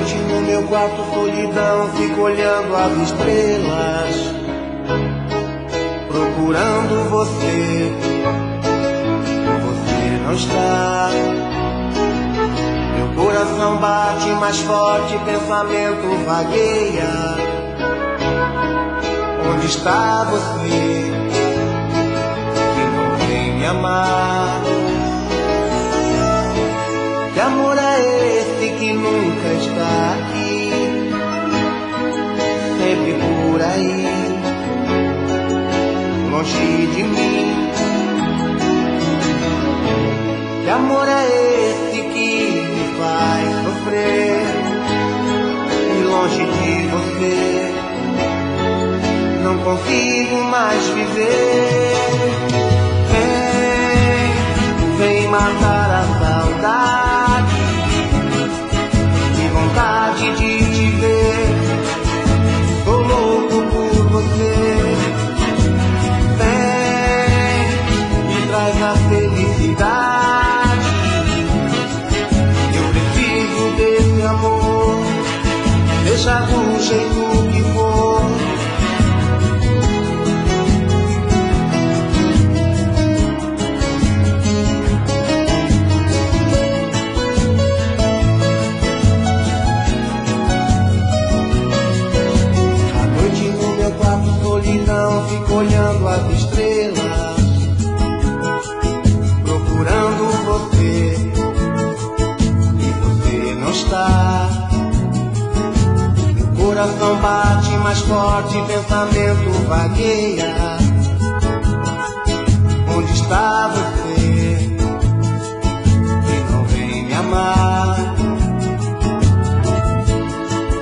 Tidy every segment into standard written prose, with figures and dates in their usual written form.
noite no meu quarto, solidão, fico olhando as estrelas, procurando você. Você não está. Meu coração bate mais forte, pensamento vagueia. Onde está você que não vem me amar? Que amor é esse que nunca está aqui, sempre por aí, longe de mim? Que amor é esse que me faz sofrer, e longe de você não consigo mais viver? Vem matar a saudade, que vontade de te ver, tô louco por você. Vem, me traz a felicidade, eu preciso desse amor, deixa do jeito que for. Solidão, fico olhando as estrelas, procurando você, e você não está. Meu coração bate mais forte, pensamento vagueia. Onde está você que não vem me amar?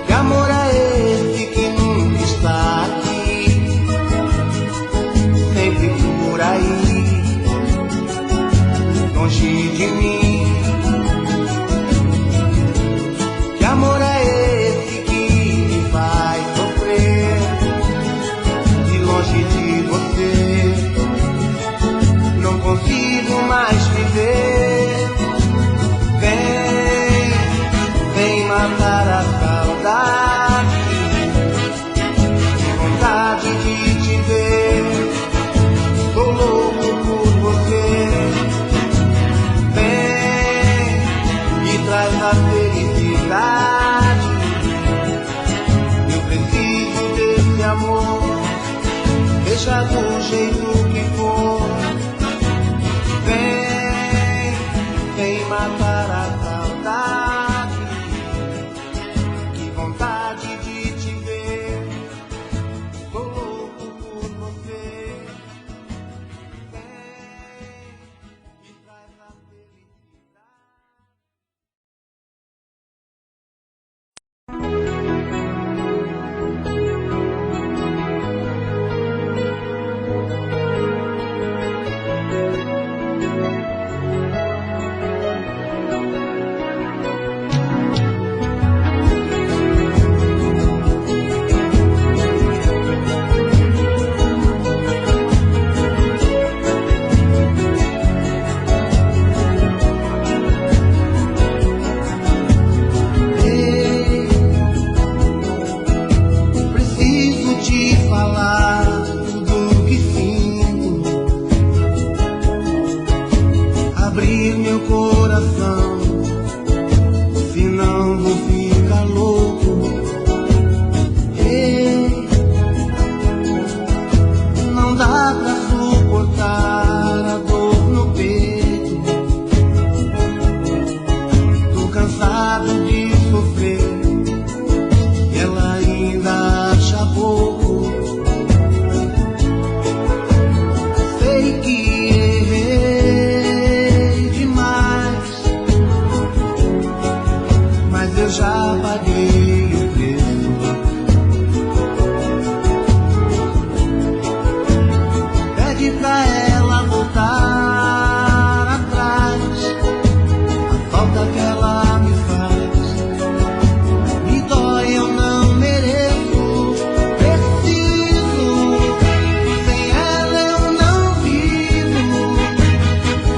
Que amor é esse que nunca está aqui, sempre por aí, longe de mim? Que amor é esse que me faz sofrer, e longe de você não consigo mais viver? Vem matar a saudade, que vontade de te ver, tô louco por você. Vem, me traz a felicidade, eu preciso desse amor, deixa do jeito que for. Vem matar a saudade, que vontade de te ver, tô louco por você. Me traz a felicidade. Preciso te falar tudo que sinto, abrir meu coração, senão vou ficar louco. Não dá pra suportar a dor no peito, tô cansado de sofrer, ela ainda acha pouco. Sei que errei demais, mas eu já paguei o preço. Pede pra ela voltar atrás, a falta que ela me faz me dói, eu não mereço. Preciso, sem ela eu não vivo.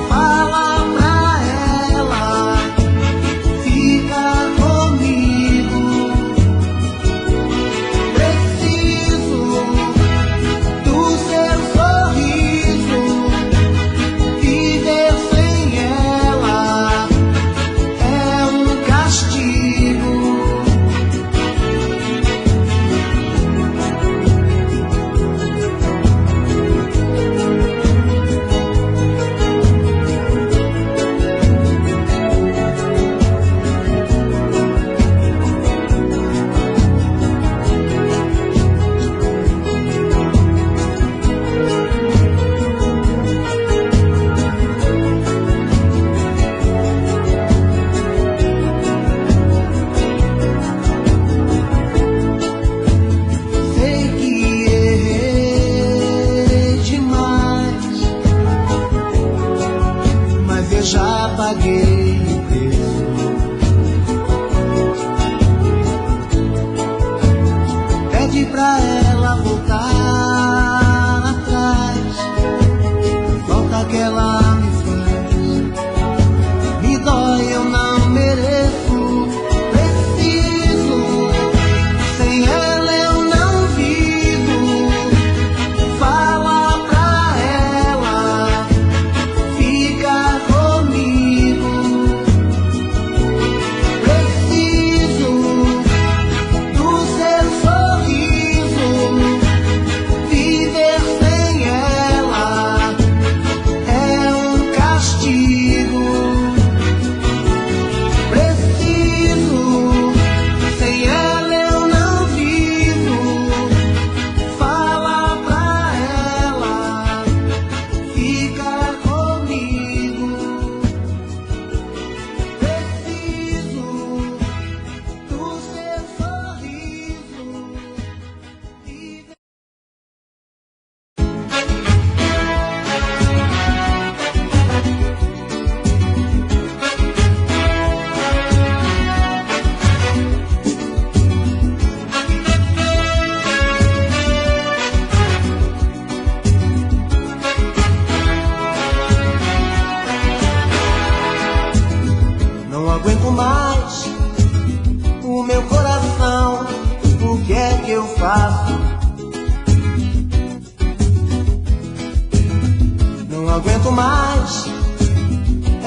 Fala pra ela, fica comigo.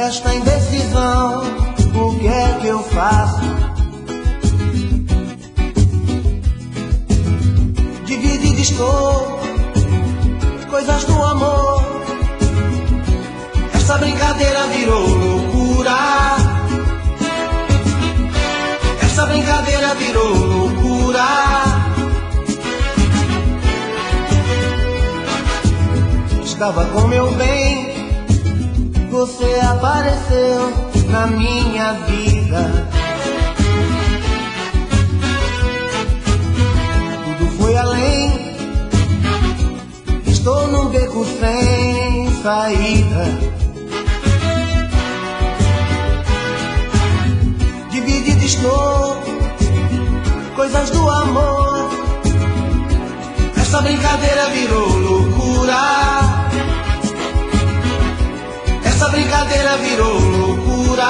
esta indecisão, o que é que eu faço? Dividido estou, coisas do amor. Essa brincadeira virou loucura. Essa brincadeira virou loucura. Estava com meu bem, você apareceu na minha vida. Tudo foi além, estou num beco sem saída. Dividido estou, coisas do amor. Essa brincadeira virou loucura. Essa brincadeira virou loucura.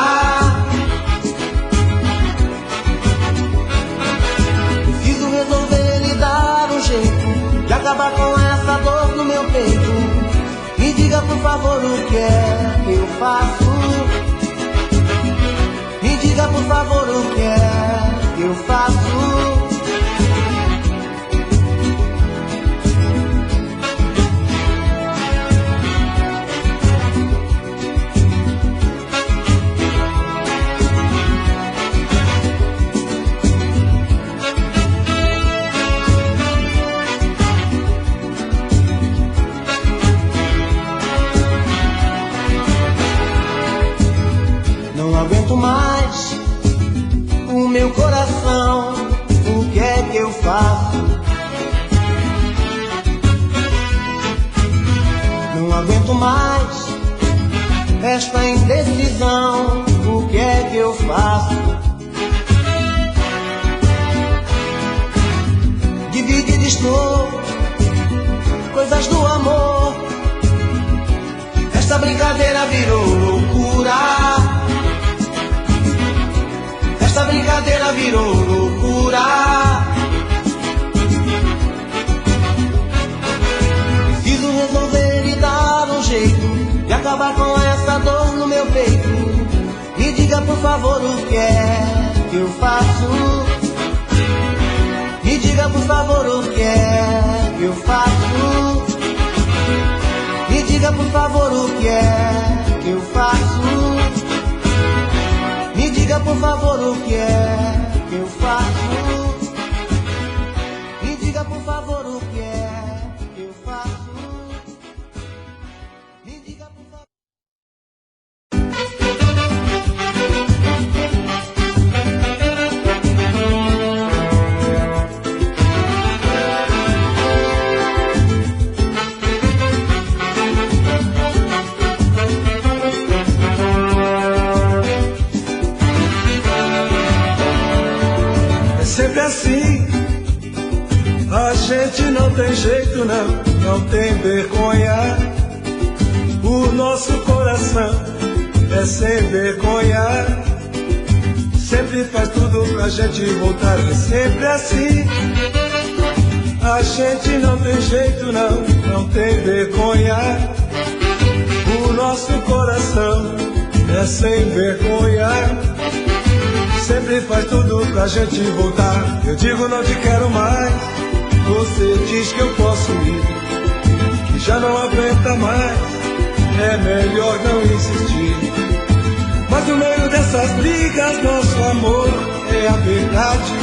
Preciso resolver e dar um jeito de acabar com essa dor no meu peito. Me diga por favor o que é que eu faço. Me diga por favor o que é que eu faço. Não aguento mais o meu coração, o que é que eu faço? Não aguento mais esta indecisão, o que é que eu faço? Dividido estou, coisas do amor. Esta brincadeira virou loucura. Essa brincadeira virou loucura. Preciso resolver e dar um jeito de acabar com essa dor no meu peito. Me diga por favor o que é que eu faço. Me diga por favor o que é que eu faço. Me diga por favor o que é que eu faço. Me diga por favor o que é que eu faço. Me diga por favor o que é que eu faço. Me diga por favor. Sempre assim, a gente não tem jeito não tem vergonha. O nosso coração é sem vergonha. Sempre faz tudo pra gente voltar, é sempre assim. A gente não tem jeito não tem vergonha. O nosso coração é sem vergonha. Sempre faz tudo pra gente voltar. Eu digo não te quero mais, você diz que eu posso ir, que já não aguenta mais, é melhor não insistir. Mas no meio dessas brigas nosso amor é a verdade.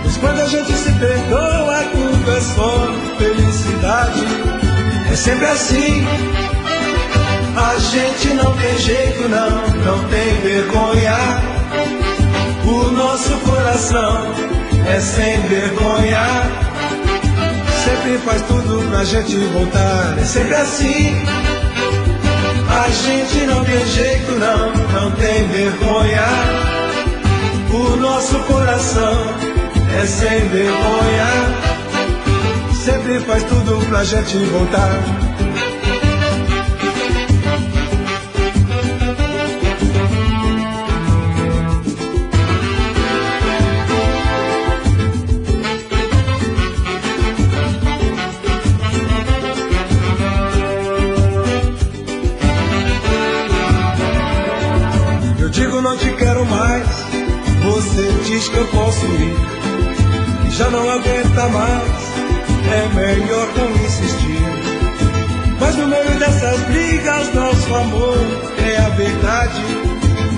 Mas quando a gente se perdoa tudo é só felicidade. É sempre assim, a gente não tem jeito não tem vergonha. O nosso coração é sem vergonha. Sempre faz tudo pra gente voltar. É sempre assim, a gente não tem jeito não tem vergonha. O nosso coração é sem vergonha. Sempre faz tudo pra gente voltar. ouvir. Já não aguenta mais, é melhor não insistir. Mas no meio dessas brigas, nosso amor é a verdade.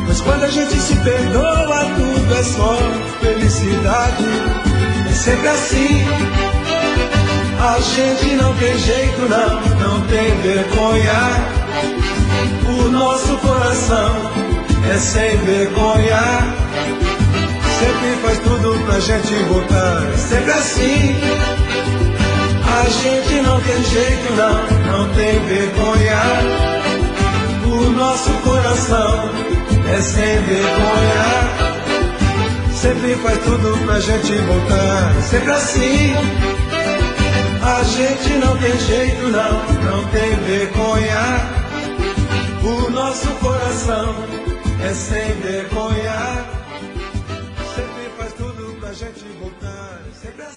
Mas quando a gente se perdoa, tudo é só felicidade. É sempre assim, a gente não tem jeito não tem vergonha. O nosso coração é sem vergonha. Sempre faz tudo pra gente voltar. É sempre assim, a gente não tem jeito não tem vergonha. O nosso coração é sem vergonha. Sempre faz tudo pra gente voltar. É sempre assim, a gente não tem jeito não tem vergonha. O nosso coração é sem vergonha. Sempre faz tudo pra gente voltar. Sempre assim.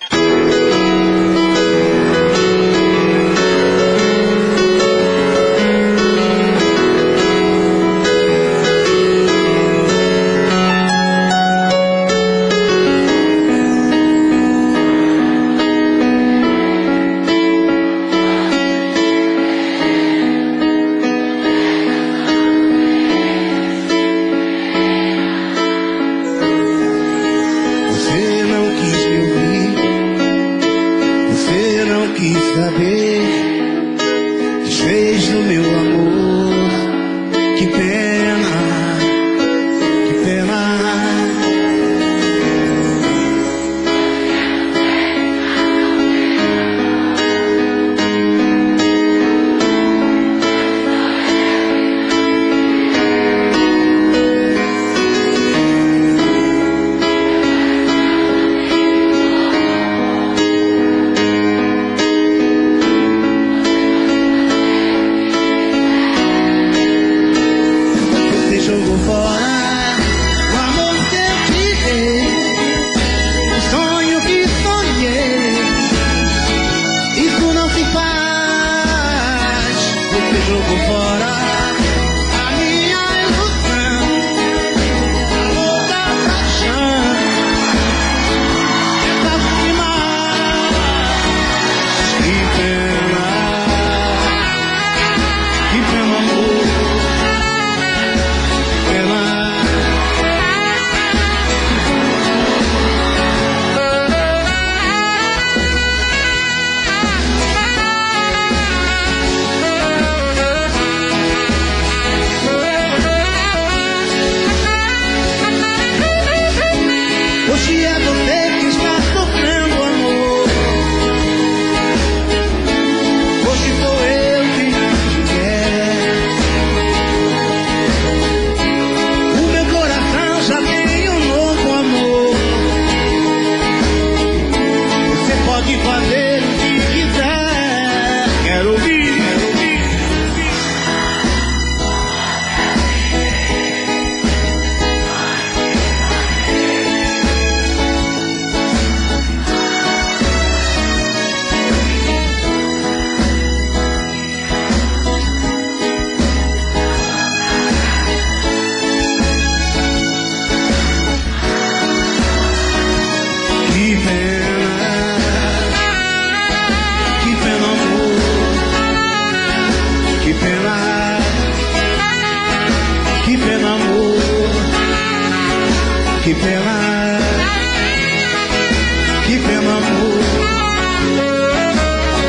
Que pena, amor,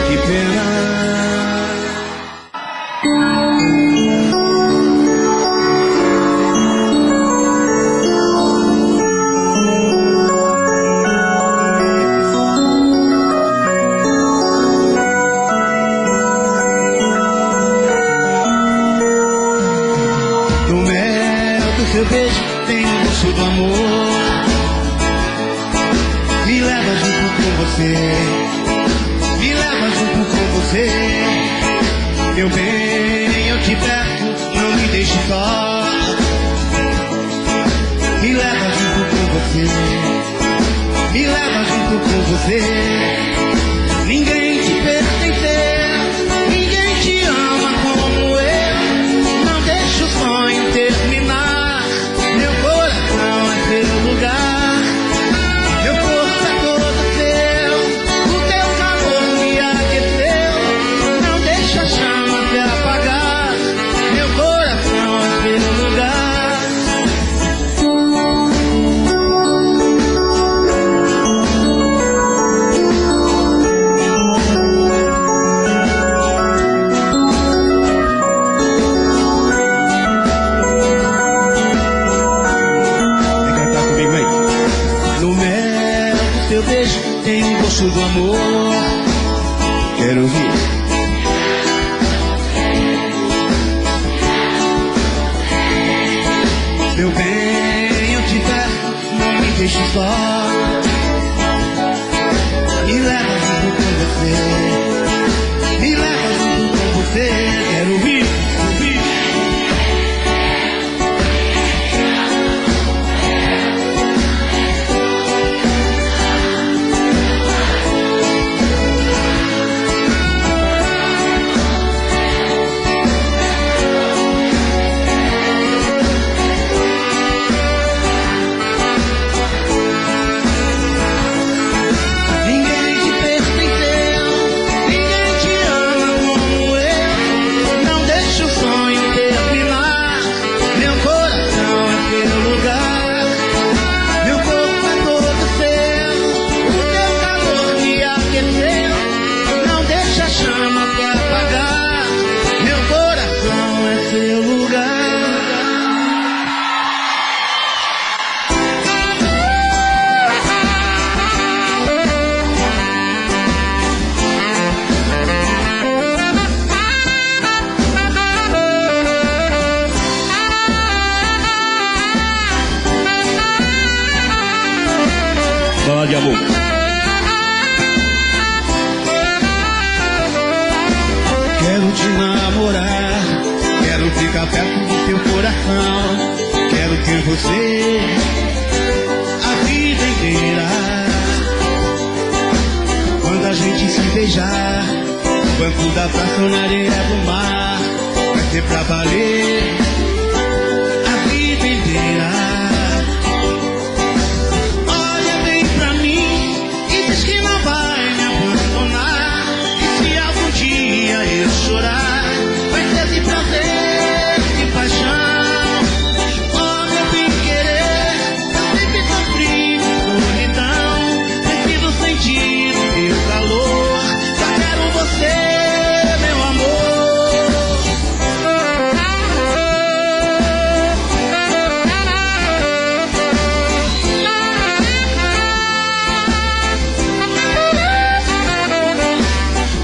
que pena. No mel do seu beijo tem o gosto do amor. Me leva junto com você, me leva junto com você. Meu bem, eu te peço, não me deixe só. Me leva junto com você, me leva junto com você. Ninguém te pertence, ninguém te ama como eu. Não deixe o sonho terminar. Meu coração é seu lugar. Meu teu beijo tem o gosto do amor. Quero ouvir. Meu bem, eu te peço, não me deixe só. Me leva junto com você. Me leva junto com você. Quero ouvir, ouvir. De amor. Quero te namorar, quero ficar perto do teu coração. Quero ter você a vida inteira. Quando a gente se beijar, no banco da praça ou na areia do mar, vai ser pra valer a vida inteira. Eu chorar, vai ser de prazer, de paixão. Oh, meu bem querer, eu sempre sofri solidão. Preciso sentir o teu calor, só quero você, meu amor.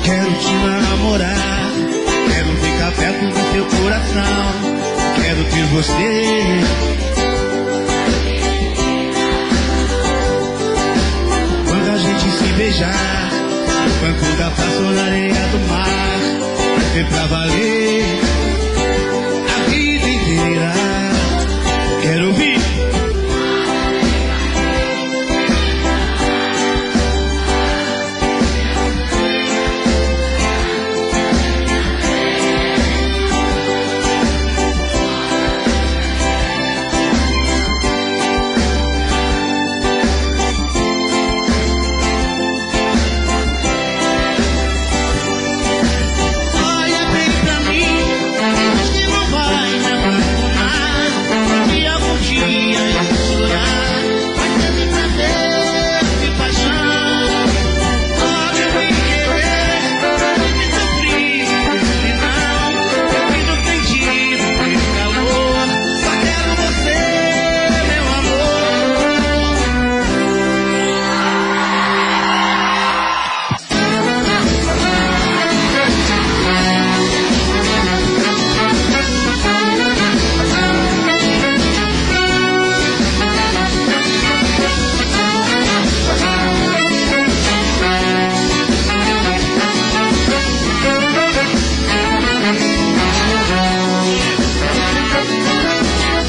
Quero te namorar, quero ficar perto do teu coração. Quero ter você. Quando a gente se beijar, no banco da praça ou na areia do mar, vai ser pra valer a vida inteira. Quero ouvir.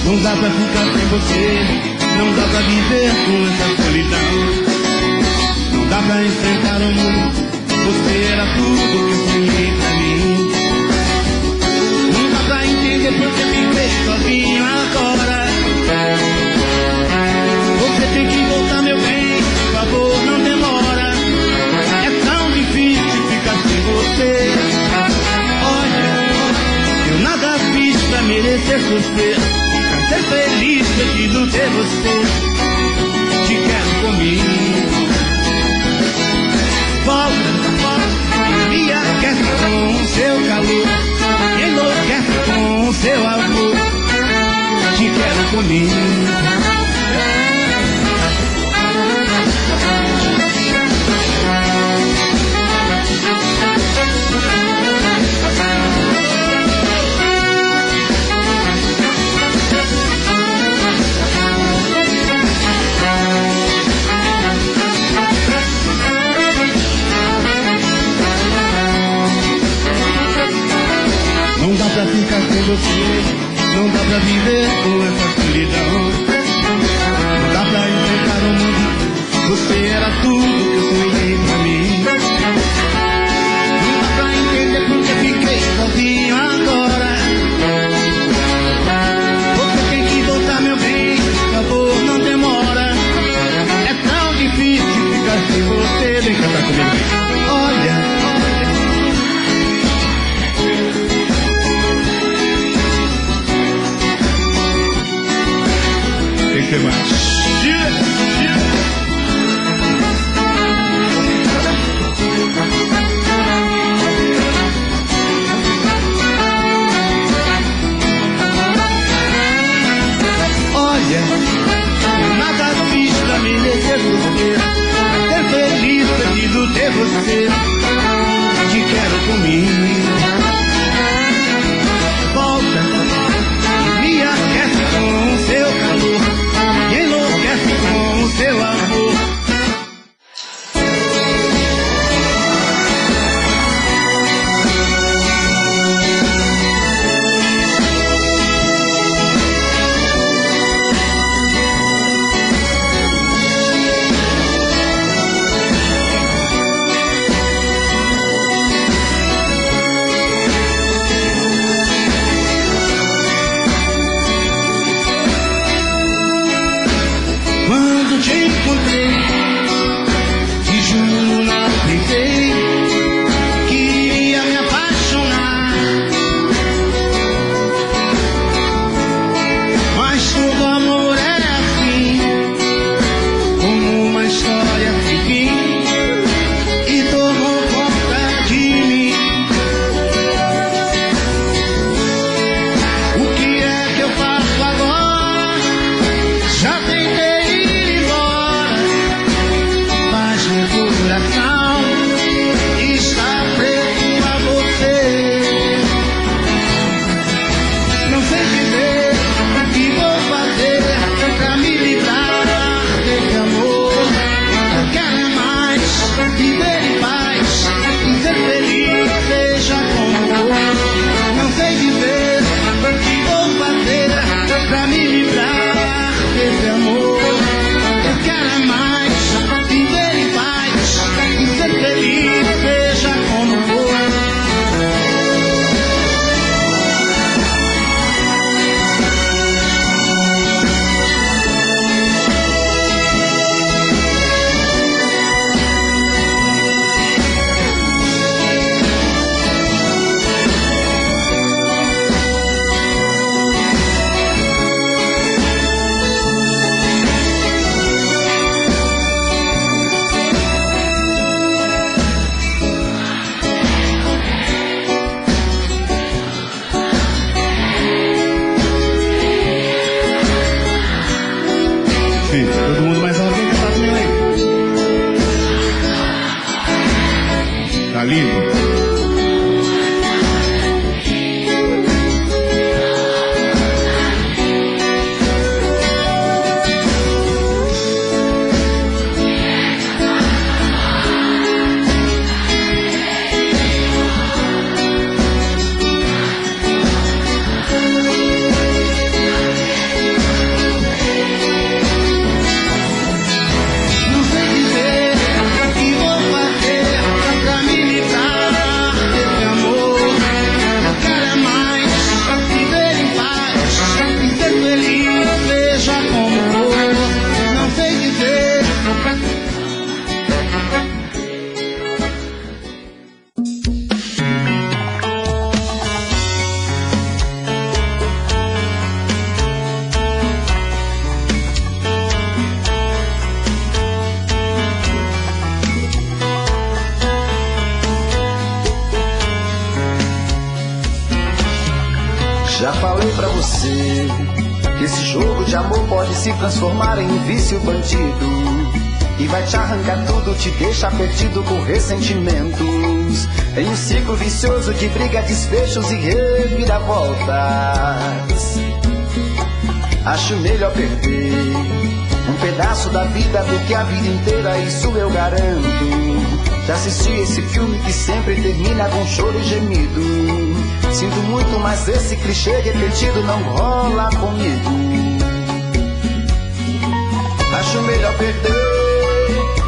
Não dá pra ficar sem você, não dá pra viver com essa solidão. Não dá pra enfrentar o mundo, você era tudo que eu sonhei pra mim. Não dá pra entender porque fiquei sozinho agora. Você tem que voltar, meu bem, por favor, não demora. É tão difícil ficar sem você. Olha, eu nada fiz pra merecer sofrer. Ser feliz, preciso ter você. Te quero comigo. Volta, me aquece com o seu calor, me enlouquece com o seu amor. Te quero comigo. você. Não dá pra viver com essa solidão. Não dá pra enfrentar o mundo. Você era tudo que eu sonhei pra mim. Não dá pra entender porque fiquei sozinho agora. Você tem que voltar, meu bem, por favor, não demora. É tão difícil ficar sem você. Vem cantar comigo. Olha. Tem que ser mais. Olha, nada fiz pra merecer você. Ser feliz, preciso ter você. Te quero comigo. Volta, me aquece com o seu calor. Me enlouquece com o seu amor. Quando te encontrei, te juro não pensei que ia me apaixonar. Mas todo amor é assim, como uma história sem fim, e tomou conta de mim. O que é que eu faço agora? Já tentei. Meu coração está preso a você. Não sei dizer o que vou fazer pra me livrar desse amor. Eu quero mais viver em paz e ser feliz, seja como for. Não sei dizer o que vou fazer pra me livrar desse amor. Eu quero mais viver em paz e ser feliz, seja como for. Todo mundo mais alto, vem cantar comigo aí. Tá lindo? Já falei pra você que esse jogo de amor pode se transformar em um vício bandido, e vai te arrancar tudo, te deixar perdido com ressentimentos, em um ciclo vicioso de briga, desfechos e reviravoltas. Acho melhor perder um pedaço da vida do que a vida inteira, isso eu garanto. Já assisti esse filme que sempre termina com choro e gemido. Sinto muito, mas esse clichê repetido não rola comigo. Acho melhor perder.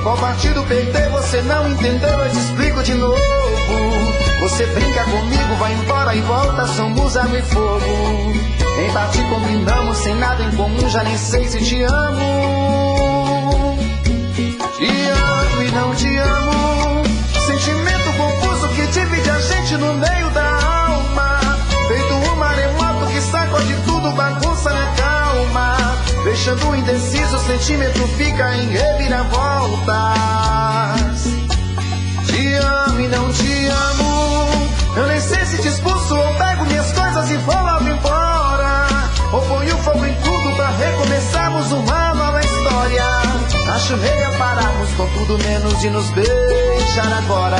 Qual partido perder? Você não entendeu, eu te explico de novo. Você brinca comigo, vai embora e volta, somos água e fogo. Em parte combinamos, sem nada em comum, já nem sei se te amo. Te amo e não te amo. Sentimento confuso que divide a gente no meio da alma. Feito um maremoto que sacode tudo, bagunça na calma. Deixando indeciso, o sentimento fica em reviravoltas. Te amo e não te amo. Eu nem sei se te expulso ou pego minhas coisas e vou logo embora. Ou ponho fogo em tudo pra recomeçarmos uma nova história. Acho melhor pararmos com tudo menos de nos beijar agora.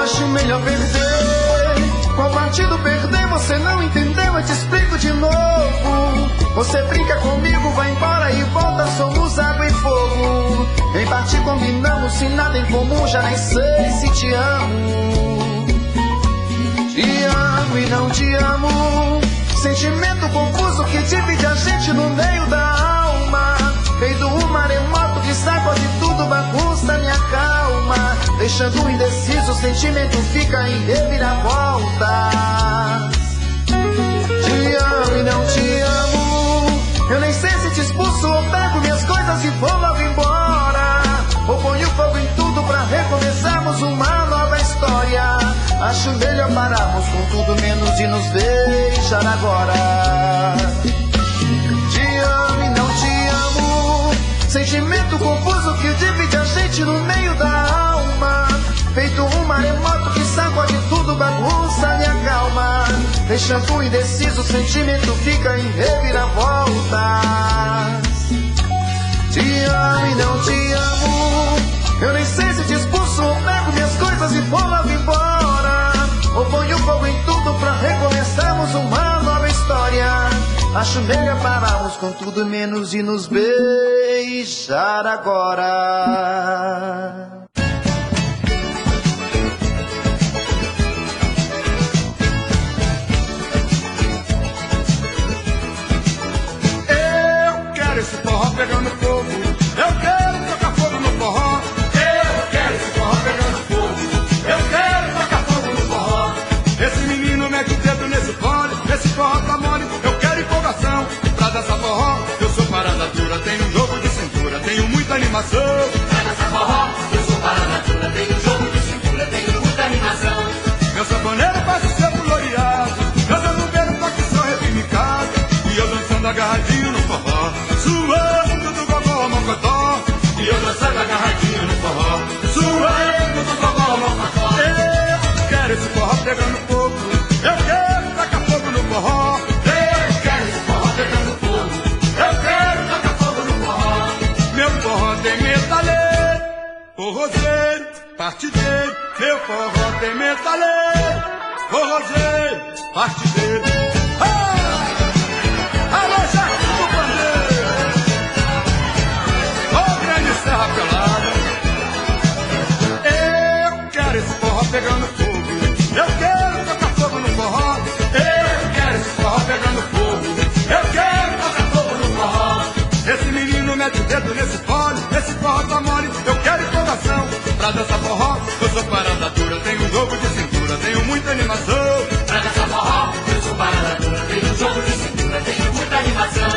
Acho melhor perder. Qual partido perder? Você não entendeu, eu te explico de novo. Você brinca comigo, vai embora e volta, somos água e fogo. Em parte combinamos, sem nada em comum, já nem sei se te amo. Te amo e não te amo. Sentimento confuso que divide a gente no meio da alma. Feito um maremoto que sacode tudo, bagunça minha calma. Deixando indeciso, o sentimento fica em reviravoltas. Te amo e não te amo. Eu nem sei se te expulso ou pego minhas coisas e vou logo embora. Ou ponho fogo em tudo pra recomeçarmos uma nova história. Acho melhor pararmos com tudo menos de nos beijar agora. Te amo e não te amo. Sentimento confuso que divide a gente no meio da alma. Feito um maremoto que sacode tudo, bagunça minha calma. Deixando indeciso, o sentimento fica em reviravoltas. Te amo e não te amo. Eu nem sei se te expulso ou pego minhas coisas e vou logo embora. Ou ponho fogo em tudo pra recomeçarmos uma nova história. Acho melhor pararmos com tudo menos de nos beijar agora. Esse forró pegando fogo, eu quero tocar fogo no forró. Eu quero esse forró pegando fogo, eu quero tocar fogo no forró. Esse menino mete o dedo nesse fole, esse forró tá mole, eu quero empolgação. Pra dançar forró, eu sou parada dura, tenho um jogo de cintura, tenho muita animação. Pra dançar forró, eu sou parada dura, tenho um jogo de cintura, tenho muita animação. Meu sanfoneiro faz o seu gloriado, meu zanumbeiro toca o seu repinicado. E eu dançando agarradinho no forró, suando do gogó mocotó. E eu dançando agarradinho no forró, Suando do gogó mocotó. Eu quero esse forró pegando fogo, eu quero tacar fogo no forró. eu quero esse forró pegando fogo, eu quero tocar fogo no forró. Meu forró tem metaleiro, forrozeiro, partideiro. Meu forró tem metaleiro, forrozeiro, partideiro. Alô, Jaco do Pandeiro, ô grande Serra Pelada. Eu quero esse forró pegando fogo, eu quero tocar fogo no forró. Eu quero esse forró pegando fogo, eu quero tocar fogo no forró. Esse menino mete o dedo nesse fole, esse forró tá mole, eu quero empolgação. Pra dançar forró, eu sou parada dura, tenho um jogo de cintura, tenho muita animação. Pra dançar forró, eu sou parada dura, tenho um jogo de cintura, tenho muita animação.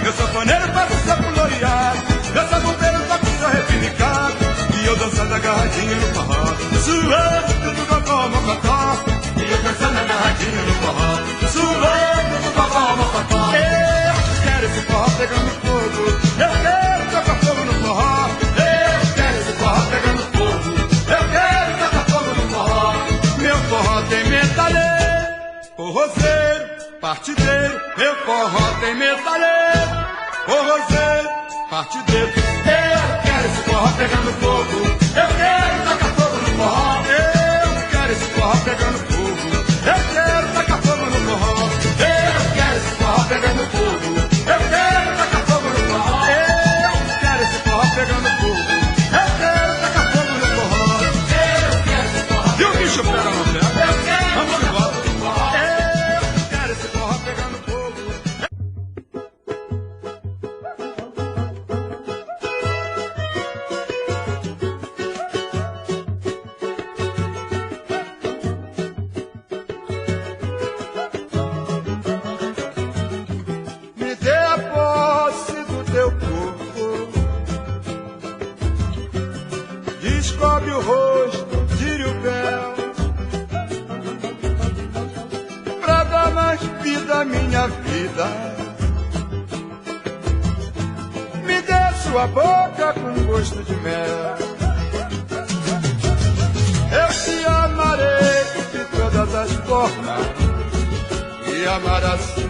Meu sanfoneiro faz o seu gloriado, meu sanfoneiro toca o seu repinicado. E eu dançando agarradinho no forró, suando do gogó mocotó. E eu dançando agarradinho no forró, Suando do gogó mocotó. Eu quero esse forró pegando fogo, eu quero tocar fogo no forró. eu quero esse forró pegando fogo, Eu quero tocar fogo no forró. Meu forró tem metaleiro, forrozeiro, partideiro. Meu forró tem metaleiro, forrozeiro, parte o dedo. Eu quero esse forró pegando fogo. Eu quero tacar fogo no forró. Eu quero esse forró pegando fogo. Eu quero tacar fogo no forró. Eu quero esse forró pegando fogo. Eu quero tacar fogo no forró. Eu quero esse forró pegando fogo. Eu quero tacar fogo no forró. Eu quero esse forró. E o bicho pega no ferro. Eu quero Vamos tacar embora. fogo no forró. Eu quero esse forró pegando fogo. Me dê a posse do teu corpo, descobre o rosto, tire o véu, pra dar mais vida à minha vida. Me dê sua boca com gosto de mel. Eu te amarei de todas as formas, e amar assim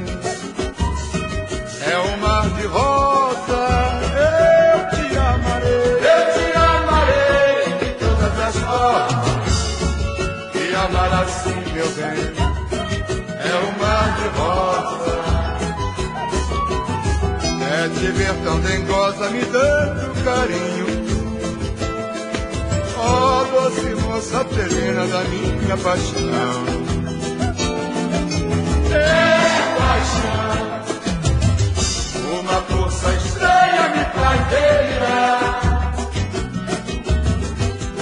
é um mar de rosa. Eu te amarei de todas as formas, e amar assim, meu bem, é um mar de rosa. É te ver tão dengosa, me dando carinho, ó doce moça plena da minha paixão. É paixão, uma força estranha me faz delirar.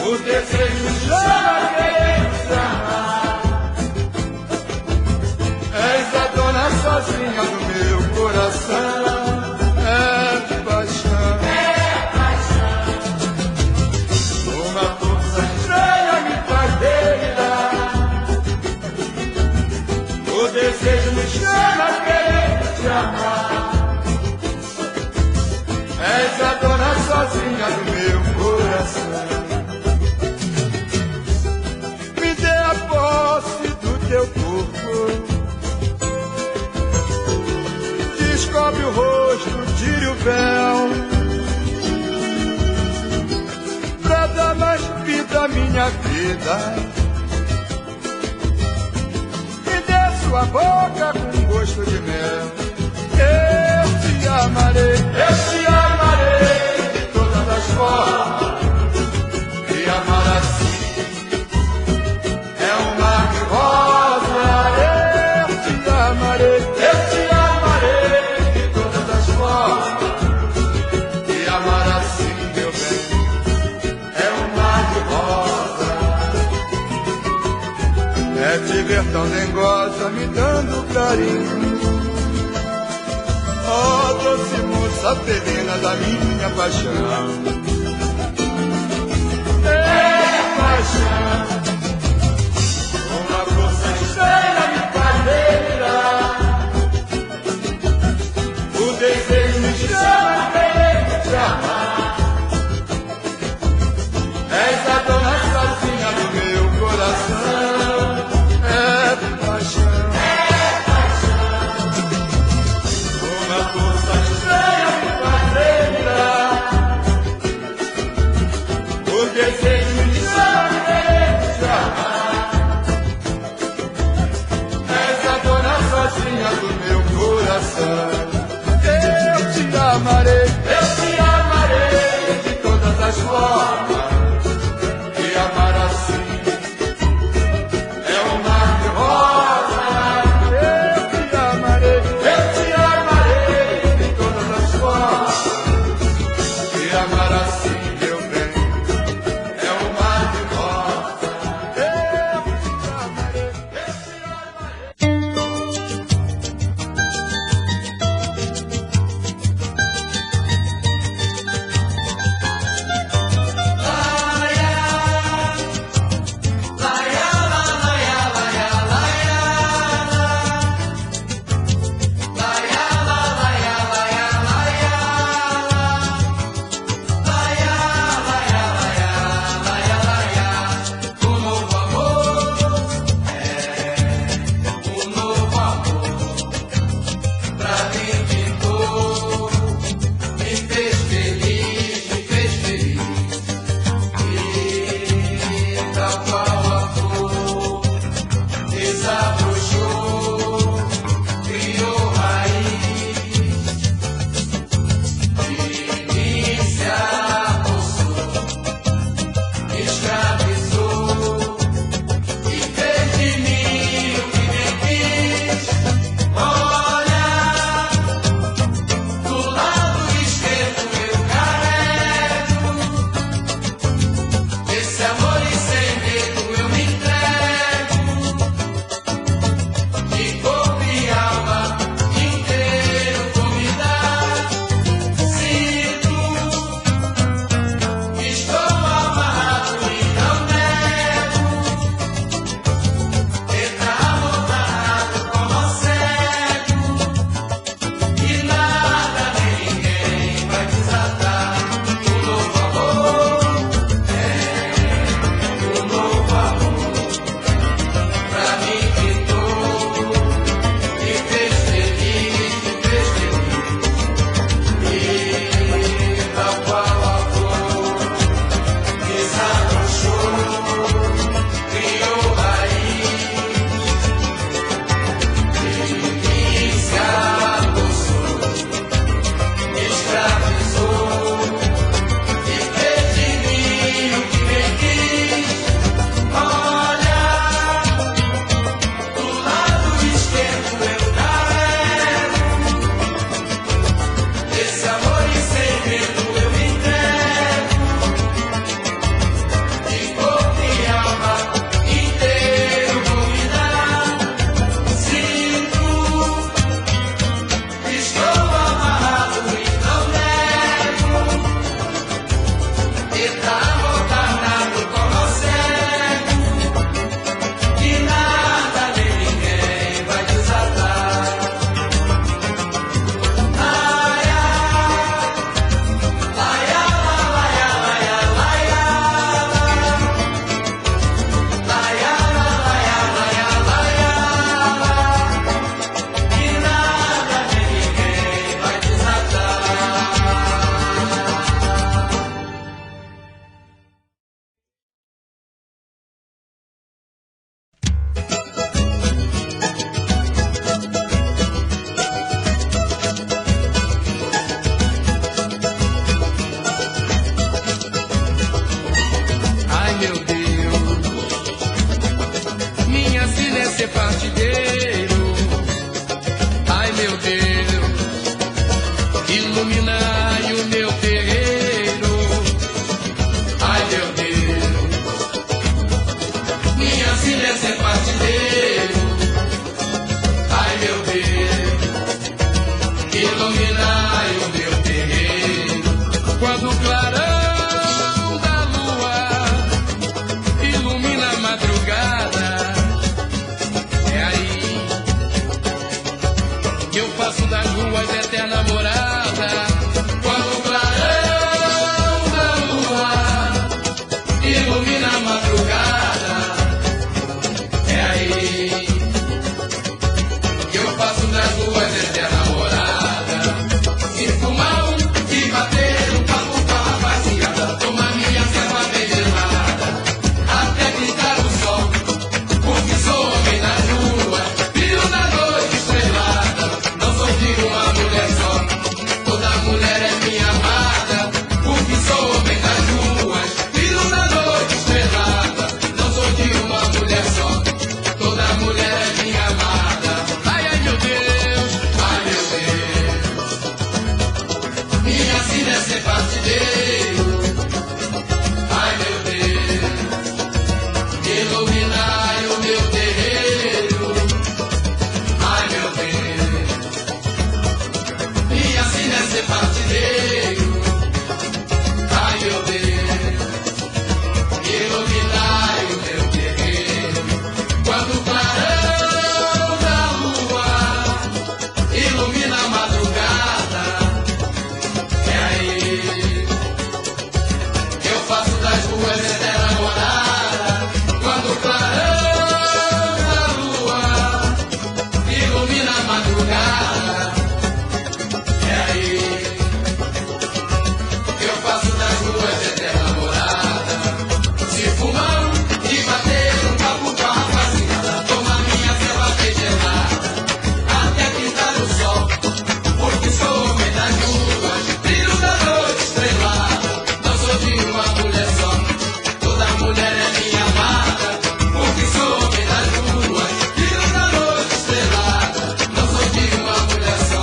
O desejo me chama a querer te amar. És a dona sozinha do meu coração. É paixão, uma força estranha me faz delirar. O desejo me chama a querer te amar. És a dona sozinha do meu coração. Me dê a posse do teu corpo, descobre o rosto, tire o véu, pra dar mais vida à minha vida. Me dê sua boca com gosto de mel. Eu te amarei de todas as formas, e amar assim é um mar de rosa. Eu te amarei de todas as formas, e amar assim, meu bem, é um mar de rosa. É te ver tão dengosa, me dando carinho, ó doce moça felina da minha paixão. É paixão, uma força estranha me faz delirar. O desejo me chama a querer te amar. És a dona sozinha do meu coração. É paixão, uma força estranha me faz delirar. O desejo me chama a querer te amar. És a dona sozinha do meu coração. Eu te amarei iluminai o meu terreiro. Ai meu Deus, minha filha é ser partideiro. Ai meu Deus, iluminai o meu terreiro. Quando o clarão da lua ilumina a madrugada, é aí que eu faço das ruas eterna morada. Quando o clarão da lua ilumina a madrugada, é aí que eu faço das ruas eterna morada. Se fumar e bater um papo com a rapaziada, tomar minha serva bem gelada, até gritar o sol, porque sou homem das ruas, filho da noite estrelada. Não sou de uma mulher só, toda mulher é minha amada, porque sou homem das ruas, filho da noite estrelada. Não sou de uma mulher só, toda mulher é minha amada. Ai, ai meu Deus, minha filha é ser partideiro. Ai meu Deus, iluminai o meu terreiro. Ai meu Deus, minha filha é ser partideiro. Ai meu Deus, iluminai o meu terreiro. Quando o clarão da lua ilumina a madrugada, é aí que eu faço das ruas eterna morada. Quando o clarão da lua ilumina a madrugada, é aí que eu faço das ruas eterna morada. Se fumar e bater um papo com a rapaziada, tomar minha selva bem gelada, até pintar o sol, porque sou homem das ruas, filho da noite estrelada. Não sou de uma mulher só, toda mulher é minha amada, porque sou homem das ruas, filho da noite estrelada. Não sou de uma mulher só,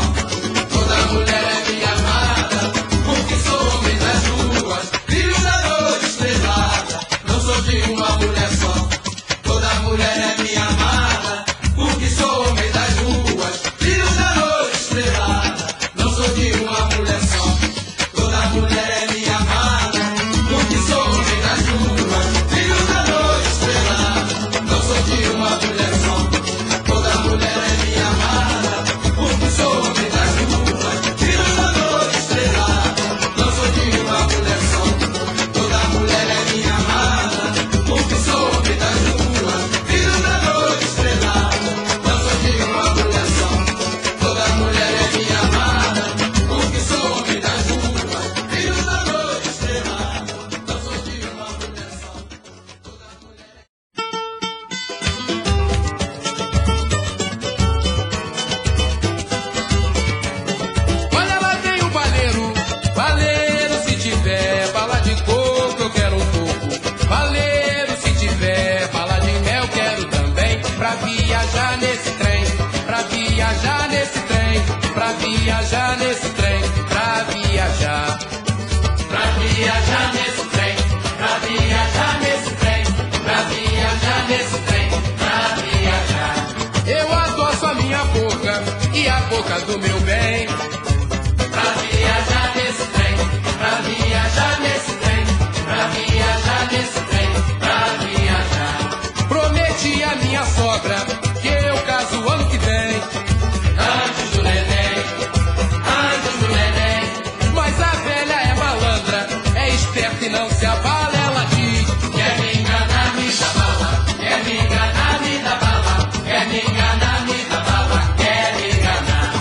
toda mulher é minha amada, porque sou homem das ruas, filho da noite estrelada. Não sou de uma mulher só, toda mulher é minha amada, porque sou homem das ruas, filho da noite estrelada. Não sou de uma mulher só, toda mulher é minha amada, porque sou homem das ruas, filho da noite estrelada. Não sou de uma mulher só, toda mulher é minha amada, porque sou homem das ruas, filho da noite estrelada. Não sou de uma mulher só, toda mulher é minha amada, porque sou homem das ruas, filho da noite estrelada. Não sou de uma mulher só, toda mulher é minha amada, porque sou homem das ruas, filho da noite estrelada. Não sou de uma mulher só, toda mulher é... Olha lá vem o baleiro, baleiro, se tiver bala de coco eu quero um pouco. Baleiro, se tiver bala de mel quero também. Pra viajar nesse trem, pra viajar nesse trem, pra viajar nesse trem, pra viajar. Pra viajar nesse trem, pra viajar nesse trem, pra viajar nesse trem, pra viajar. Eu adoço a minha boca e a boca do meu bem. Pra viajar nesse trem, pra viajar nesse trem, pra viajar nesse trem, pra viajar. Prometi a minha sogra que eu caso ano que vem. Antes do neném, antes do neném. Mas a velha é malandra, é esperta e não se abala. Ela diz: quer me enganar, me dá bala. Quer me enganar, me dá bala. Quer me enganar, me dá bala. Quer me enganar.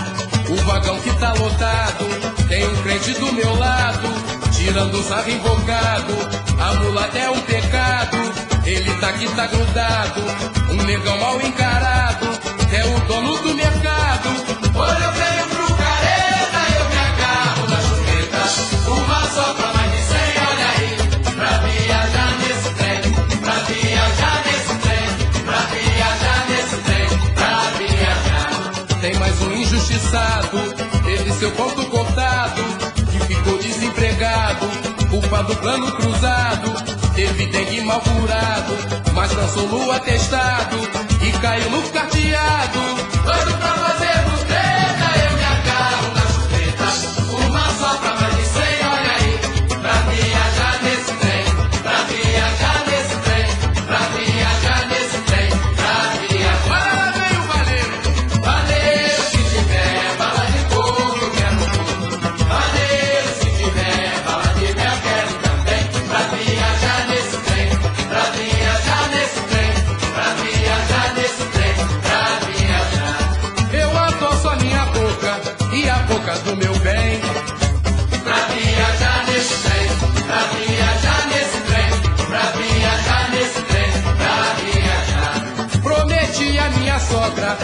O vagão que tá lotado tem um crente do meu lado, tirando o sarro invocado. A mulata é um pecado, ele tá aqui, tá grudado. Um negão mal encarado, é o dono do mercado. Olha, eu venho pro careta, eu me agarro na chupeta. Uma só pra mais de 100, olha aí. Pra viajar nesse trem, pra viajar nesse trem, pra viajar nesse trem, pra viajar. Tem mais um injustiçado, teve seu ponto cortado. do plano cruzado, teve dengue mal curado, mas dançou no atestado e caiu no carteado. Doido pra fazer butreta, eu me agarro na chupeta, uma só pra mais de 100, olha aí, pra viajar nesse trem, pra viajar nesse trem, pra viajar nesse trem, pra viajar. Para lá vem o baleiro, baleiro, se tiver bala de coco, eu quero tudo. Baleiro, se tiver bala de mel, quero também, pra viajar nesse trem, pra viajar nesse trem, pra viajar nesse trem, pra viajar. Eu adoço a minha boca e a boca do meu bem, pra viajar nesse trem, pra viajar nesse trem, pra viajar nesse trem, pra viajar. Prometi a minha sogra